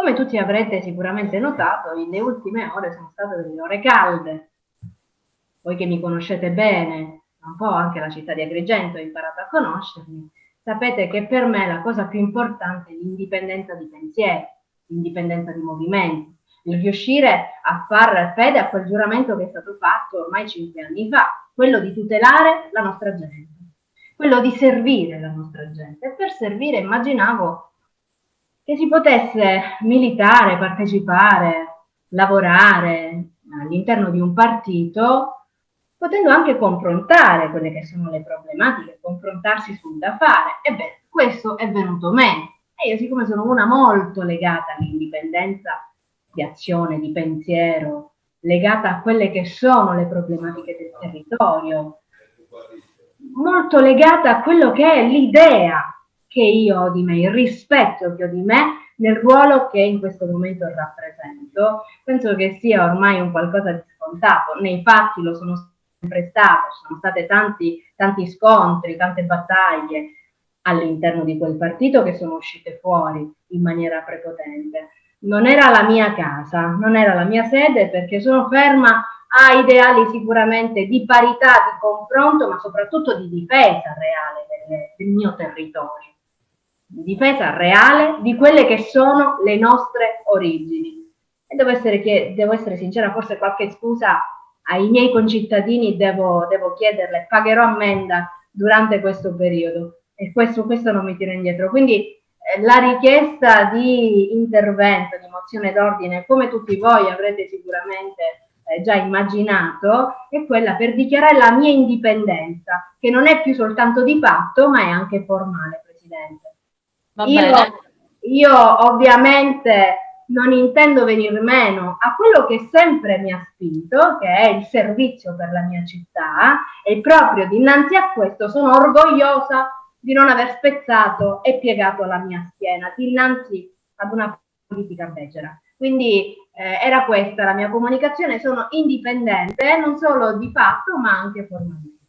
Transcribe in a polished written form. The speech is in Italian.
Come tutti avrete sicuramente notato, le ultime ore sono state delle ore calde. Voi che mi conoscete bene, un po' anche la città di Agrigento, ho imparato a conoscermi, sapete che per me la cosa più importante è l'indipendenza di pensiero, l'indipendenza di movimento, il riuscire a far fede a quel giuramento che è stato fatto ormai 5 anni fa, quello di tutelare la nostra gente, quello di servire la nostra gente. E per servire immaginavo che si potesse militare, partecipare, lavorare all'interno di un partito, potendo anche confrontare quelle che sono le problematiche, confrontarsi sul da fare. Ebbene, questo è venuto meno. E io, siccome sono una molto legata all'indipendenza di azione, di pensiero, legata a quelle che sono le problematiche del territorio, molto legata a quello che è l'idea che io ho di me, il rispetto che ho di me nel ruolo che in questo momento rappresento, penso che sia ormai un qualcosa di scontato. Nei fatti lo sono sempre stato, ci sono stati tanti scontri, tante battaglie all'interno di quel partito che sono uscite fuori in maniera prepotente. Non era la mia casa, non era la mia sede, perché sono ferma a ideali sicuramente di parità, di confronto, ma soprattutto di difesa reale del mio territorio, di difesa reale di quelle che sono le nostre origini. E devo essere sincera, forse qualche scusa ai miei concittadini devo chiederle, pagherò ammenda durante questo periodo, e questo non mi tira indietro. Quindi la richiesta di intervento, di mozione d'ordine, come tutti voi avrete sicuramente già immaginato, è quella per dichiarare la mia indipendenza, che non è più soltanto di fatto, ma è anche formale, Presidente. Va Io, bene. io ovviamente non intendo venir meno a quello che sempre mi ha spinto, che è il servizio per la mia città, e proprio dinanzi a questo sono orgogliosa di non aver spezzato e piegato la mia schiena dinanzi ad una politica becera. Quindi era questa la mia comunicazione, sono indipendente non solo di fatto ma anche formalmente.